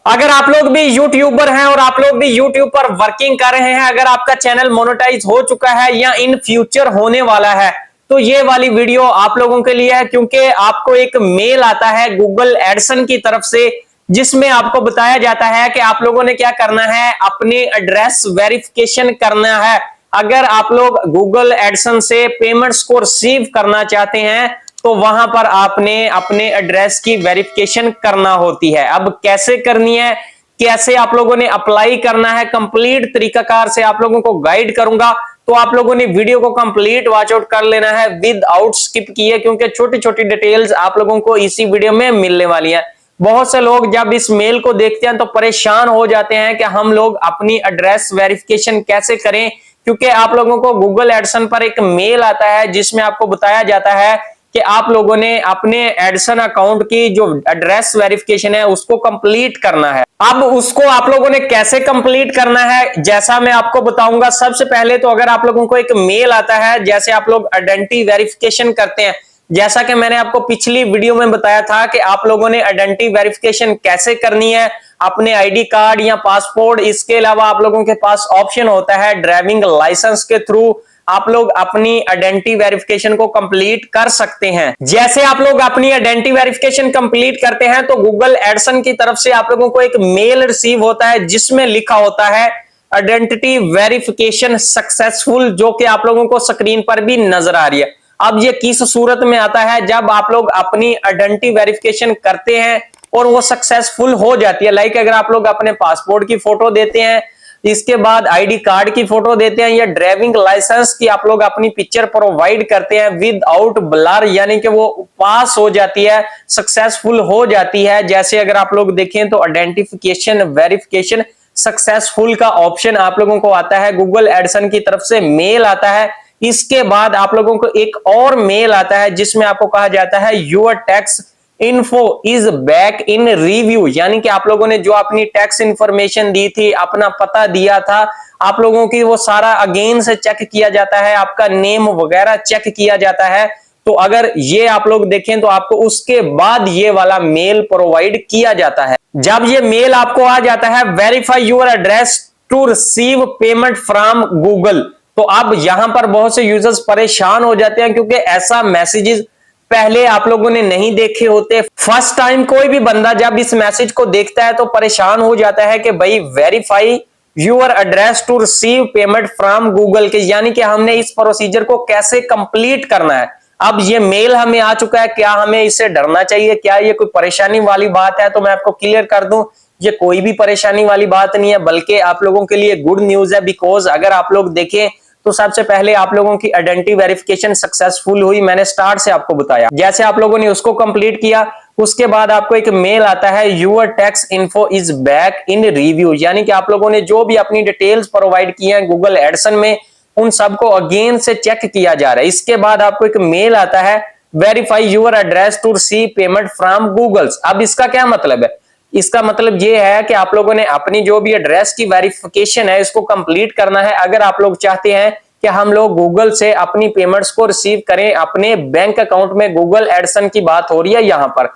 अगर आप लोग भी यूट्यूबर हैं और आप लोग भी यूट्यूब पर वर्किंग कर रहे हैं, अगर आपका चैनल मोनेटाइज हो चुका है या इन फ्यूचर होने वाला है, तो ये वाली वीडियो आप लोगों के लिए है, क्योंकि आपको एक मेल आता है गूगल एडसन की तरफ से, जिसमें आपको बताया जाता है कि आप लोगों ने क्या करना है, अपने एड्रेस वेरिफिकेशन करना है। अगर आप लोग गूगल एडसन से पेमेंट्स को रिसीव करना चाहते हैं तो वहां पर आपने अपने एड्रेस की वेरिफिकेशन करना होती है। अब कैसे करनी है, कैसे आप लोगों ने अप्लाई करना है, कंप्लीट तरीकाकार से आप लोगों को गाइड करूंगा। तो आप लोगों ने वीडियो को कंप्लीट वॉच आउट कर लेना है विदाउट स्किप किए, क्योंकि छोटी छोटी डिटेल्स आप लोगों को इसी वीडियो में मिलने वाली है। बहुत से लोग जब इस मेल को देखते हैं तो परेशान हो जाते हैं कि हम लोग अपनी एड्रेस वेरिफिकेशन कैसे करें, क्योंकि आप लोगों को गूगल एडसन पर एक मेल आता है जिसमें आपको बताया जाता है कि आप लोगों ने अपने एडसन अकाउंट की जो एड्रेस वेरिफिकेशन है उसको कंप्लीट करना है। अब उसको आप लोगों ने कैसे कंप्लीट करना है, जैसा मैं आपको बताऊंगा। सबसे पहले तो अगर आप लोगों को एक मेल आता है, जैसे आप लोग आइडेंटिटी वेरिफिकेशन करते हैं, जैसा कि मैंने आपको पिछली वीडियो में बताया था कि आप लोगों ने आइडेंटिटी वेरिफिकेशन कैसे करनी है अपने आईडी कार्ड या पासपोर्ट। इसके अलावा आप लोगों के पास ऑप्शन होता है ड्राइविंग लाइसेंस के थ्रू आप लोग अपनी आइडेंटिटी वेरिफिकेशन को कंप्लीट कर सकते हैं। जैसे आप लोग अपनी आइडेंटिटी वेरिफिकेशन कंप्लीट करते हैं तो गूगल एडसन की तरफ से आप लोगों को एक मेल रिसीव होता है जिसमें लिखा होता है आइडेंटिटी वेरिफिकेशन सक्सेसफुल, जो कि आप लोगों को स्क्रीन पर भी नजर आ रही है। अब ये किस सूरत में आता है, जब आप लोग अपनी आइडेंटिटी वेरिफिकेशन करते हैं और वो सक्सेसफुल हो जाती है। लाइक अगर आप लोग अपने पासपोर्ट की फोटो देते हैं, इसके बाद आईडी कार्ड की फोटो देते हैं या ड्राइविंग लाइसेंस की आप लोग अपनी पिक्चर प्रोवाइड करते हैं विदाउट ब्लर, यानी कि वो पास हो जाती है, सक्सेसफुल हो जाती है। जैसे अगर आप लोग देखें तो आइडेंटिफिकेशन वेरिफिकेशन सक्सेसफुल का ऑप्शन आप लोगों को आता है, गूगल एडसन की तरफ से मेल आता है। इसके बाद आप लोगों को एक और मेल आता है जिसमें आपको कहा जाता है your tax info is back in review, यानी कि आप लोगों ने जो अपनी टैक्स इंफॉर्मेशन दी थी, अपना पता दिया था, आप लोगों की वो सारा अगेन से चेक किया जाता है, आपका नेम वगैरह चेक किया जाता है। तो अगर ये आप लोग देखें तो आपको उसके बाद ये वाला मेल प्रोवाइड किया जाता है। जब ये मेल आपको आ जाता है verify your address to receive payment from Google, तो अब यहां पर बहुत से यूजर्स परेशान हो जाते हैं क्योंकि ऐसा मैसेजेस पहले आप लोगों ने नहीं देखे होते। फर्स्ट टाइम कोई भी बंदा जब इस मैसेज को देखता है तो परेशान हो जाता है कि भाई verify your address to receive payment from Google के, यानी कि हमने इस प्रोसीजर को कैसे कंप्लीट करना है। अब ये मेल हमें आ चुका है, क्या हमें इससे डरना चाहिए, क्या ये कोई परेशानी वाली बात है? तो मैं आपको क्लियर कर दूं, ये कोई भी परेशानी वाली बात नहीं है, बल्कि आप लोगों के लिए गुड न्यूज है। बिकॉज अगर आप लोग देखें तो सबसे पहले आप लोगों की आइडेंटिटी वेरिफिकेशन सक्सेसफुल हुई, मैंने स्टार्ट से आपको बताया। जैसे आप लोगों ने उसको कंप्लीट किया, उसके बाद आपको एक मेल आता है your tax info is back in review, यानी कि आप लोगों ने जो भी अपनी डिटेल्स प्रोवाइड की हैं गूगल एडसन में, उन सबको अगेन से चेक किया जा रहा है। इसके बाद आपको एक मेल आता है verify your address to receive payment from Google's. अब इसका क्या मतलब है? इसका मतलब ये है कि आप लोगों ने अपनी जो भी एड्रेस की वेरिफिकेशन है इसको कंप्लीट करना है। अगर आप लोग चाहते हैं कि हम लोग गूगल से अपनी पेमेंट्स को रिसीव करें अपने बैंक अकाउंट में, गूगल एडसन की बात हो रही है यहां पर।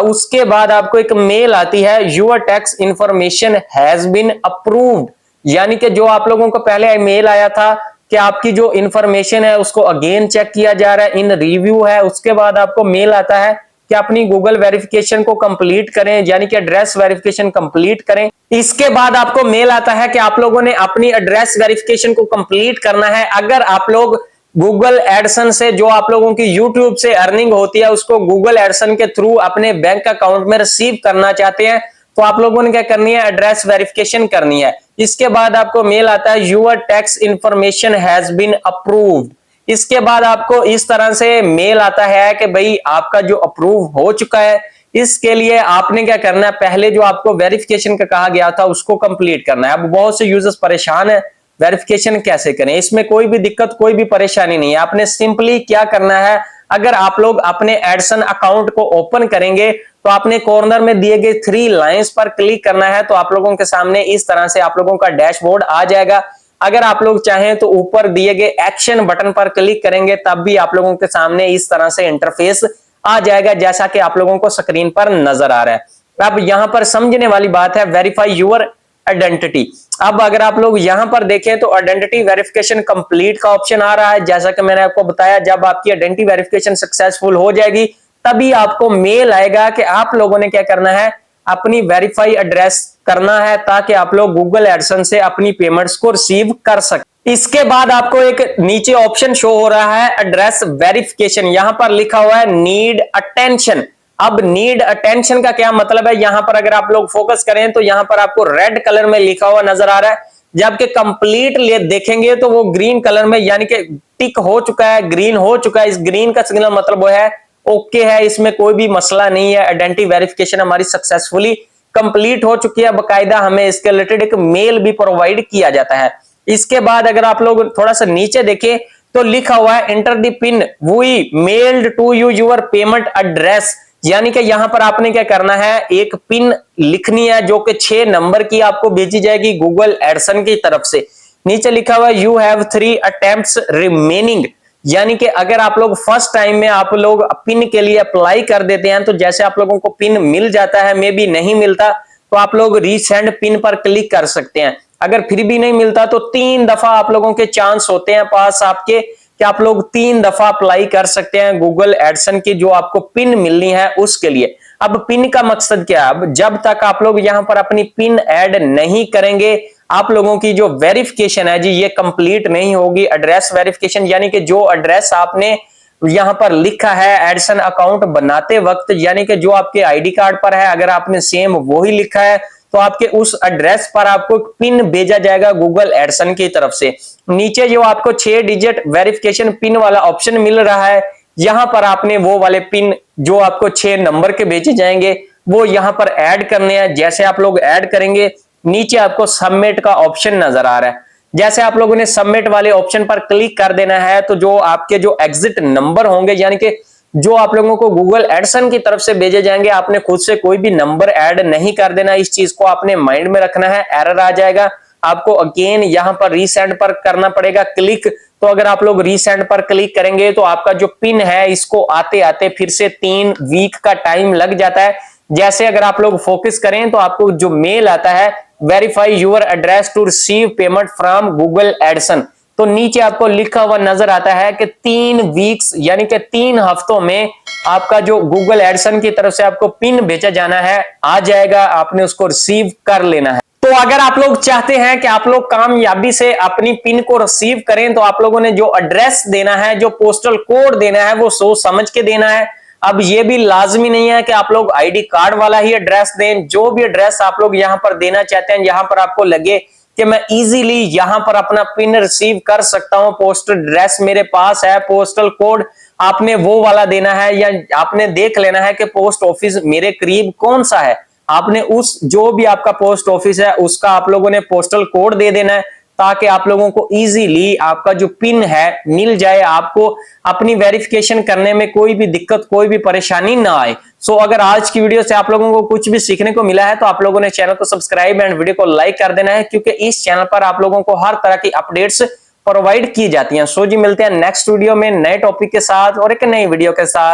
उसके बाद आपको एक मेल आती है your tax information has been approved, यानी कि जो आप लोगों को पहले मेल आया था कि आपकी जो इंफॉर्मेशन है उसको अगेन चेक किया जा रहा है, इन रिव्यू है। उसके बाद आपको मेल आता है कि अपनी गूगल वेरिफिकेशन को कंप्लीट करें, यानी कि एड्रेस वेरिफिकेशन कंप्लीट करें। इसके बाद आपको मेल आता है कि आप लोगों ने अपनी एड्रेस वेरिफिकेशन को कंप्लीट करना है। अगर आप लोग गूगल एडसन से जो आप लोगों की यूट्यूब से अर्निंग होती है उसको गूगल एडसन के थ्रू अपने बैंक अकाउंट में रिसीव करना चाहते हैं तो आप लोगों ने क्या करनी है, एड्रेस वेरिफिकेशन करनी है। इसके बाद आपको मेल आता है your tax information has been approved. इसके बाद आपको इस तरह से मेल आता है कि भाई आपका जो अप्रूव हो चुका है। इसके लिए आपने क्या करना है, पहले जो आपको वेरिफिकेशन का कहा गया था उसको कंप्लीट करना है। अब बहुत से यूजर्स परेशान है वेरिफिकेशन कैसे करें, इसमें कोई भी दिक्कत कोई भी परेशानी नहीं है। आपने सिंपली क्या करना है, अगर आप लोग अपने एडसन अकाउंट को ओपन करेंगे तो आपने कॉर्नर में दिए गए 3 लाइंस पर क्लिक करना है, तो आप लोगों के सामने इस तरह से आप लोगों का डैशबोर्ड आ जाएगा। अगर आप लोग चाहें तो ऊपर दिए गए एक्शन बटन पर क्लिक करेंगे तब भी आप लोगों के सामने इस तरह से इंटरफेस आ जाएगा जैसा कि आप लोगों को स्क्रीन पर नजर आ रहा है। अब यहां पर समझने वाली बात है, वेरीफाई यूर आइडेंटिटी। अब अगर आप लोग यहां पर देखें तो आइडेंटिटी वेरिफिकेशन कंप्लीट का ऑप्शन आ रहा है। जैसा कि मैंने आपको बताया, जब आपकी आइडेंटिटी वेरिफिकेशन सक्सेसफुल हो जाएगी तभी आपको मेल आएगा कि आप लोगों ने क्या करना है, अपनी वेरीफाई एड्रेस करना है, ताकि आप लोग गूगल एडसेंस से अपनी पेमेंट्स को रिसीव कर सकें। इसके बाद आपको एक नीचे ऑप्शन शो हो रहा है एड्रेस वेरिफिकेशन, यहां पर लिखा हुआ है नीड अटेंशन। अब नीड अटेंशन का क्या मतलब है, यहां पर अगर आप लोग फोकस करें तो यहां पर आपको रेड कलर में लिखा हुआ नजर आ रहा है, जबकि कंप्लीट देखेंगे तो वो ग्रीन कलर में, यानी कि टिक हो चुका है, ग्रीन हो चुका है। इस ग्रीन का सिग्नल मतलब वो है ओके है, इसमें कोई भी मसला नहीं है, आइडेंटिटी वेरिफिकेशन हमारी सक्सेसफुली कंप्लीट हो चुकी है। बकायदा हमें इसके रिलेटेड एक मेल भी प्रोवाइड किया जाता है। इसके बाद अगर आप लोग थोड़ा सा नीचे देखें तो लिखा हुआ है enter the pin we mailed to you your payment address, यानी कि यहां पर आपने क्या करना है, एक पिन लिखनी है जो कि 6 नंबर की आपको भेजी जाएगी गूगल एडसन की तरफ से। नीचे लिखा हुआ है यू हैव 3 अटेम्प्ट्स रिमेनिंग, यानी कि अगर आप लोग फर्स्ट टाइम में आप लोग पिन के लिए अप्लाई कर देते हैं तो जैसे आप लोगों को पिन मिल जाता है, मे बी नहीं मिलता तो आप लोग रीसेंड पिन पर क्लिक कर सकते हैं। अगर फिर भी नहीं मिलता तो 3 दफा आप लोगों के चांस होते हैं पास आपके कि आप लोग 3 दफा अप्लाई कर सकते हैं गूगल एडसन की जो आपको पिन मिलनी है उसके लिए। अब पिन का मकसद क्या है, अब जब तक आप लोग यहां पर अपनी पिन ऐड नहीं करेंगे आप लोगों की जो वेरिफिकेशन है जी ये कंप्लीट नहीं होगी। एड्रेस वेरिफिकेशन यानी कि जो एड्रेस आपने यहां पर लिखा है एडसन अकाउंट बनाते वक्त, यानी कि जो आपके आईडी कार्ड पर है अगर आपने सेम वही लिखा है तो आपके उस एड्रेस पर आपको पिन भेजा जाएगा गूगल एडसन की तरफ से। नीचे जो आपको 6 डिजिट वेरिफिकेशन पिन वाला ऑप्शन मिल रहा है, यहां पर आपने वो वाले पिन जो आपको 6 नंबर के भेजे जाएंगे वो यहां पर ऐड करने हैं। जैसे आप लोग ऐड करेंगे नीचे आपको सबमिट का ऑप्शन नजर आ रहा है, जैसे आप लोगों ने सबमिट वाले ऑप्शन पर क्लिक कर देना है तो जो आपके जो एग्जिट नंबर होंगे, यानी कि जो आप लोगों को गूगल एडसन की तरफ से भेजे जाएंगे, आपने खुद से कोई भी नंबर ऐड नहीं कर देना। इस चीज को आपने माइंड में रखना है, एरर आ जाएगा आपको अगेन यहां पर रीसेंड पर करना पड़ेगा क्लिक। तो अगर आप लोग रीसेंड पर क्लिक करेंगे तो आपका जो पिन है इसको आते आते फिर से 3 वीक का टाइम लग जाता है। जैसे अगर आप लोग फोकस करें तो आपको जो मेल आता है verify your address to receive payment from Google AdSense, तो नीचे आपको लिखा हुआ नजर आता है कि 3 वीक्स यानी कि 3 हफ्तों में आपका जो गूगल एडसन की तरफ से आपको पिन भेजा जाना है आ जाएगा, आपने उसको रिसीव कर लेना है। तो अगर आप लोग चाहते हैं कि आप लोग कामयाबी से अपनी पिन को रिसीव करें तो आप लोगों ने जो एड्रेस देना है, जो पोस्टल कोड देना है वो सोच समझ के देना है। अब ये भी लाजमी नहीं है कि आप लोग आईडी कार्ड वाला ही एड्रेस दें, जो भी एड्रेस आप लोग यहां पर देना चाहते हैं, यहां पर आपको लगे कि मैं इजीली यहां पर अपना पिन रिसीव कर सकता हूं, पोस्टल एड्रेस मेरे पास है, पोस्टल कोड आपने वो वाला देना है, या आपने देख लेना है कि पोस्ट ऑफिस मेरे करीब कौन सा है, आपने उस जो भी आपका पोस्ट ऑफिस है उसका आप लोगों ने पोस्टल कोड दे देना है, ताकि आप लोगों को इजीली आपका जो पिन है मिल जाए, आपको अपनी वेरिफिकेशन करने में कोई भी दिक्कत कोई भी परेशानी ना आए। सो अगर आज की वीडियो से आप लोगों को कुछ भी सीखने को मिला है तो आप लोगों ने चैनल को सब्सक्राइब एंड वीडियो को लाइक कर देना है, क्योंकि इस चैनल पर आप लोगों को हर तरह की अपडेट्स प्रोवाइड की जाती हैं। सो जी मिलते हैं नेक्स्ट वीडियो में नए टॉपिक के साथ और एक नई वीडियो के साथ।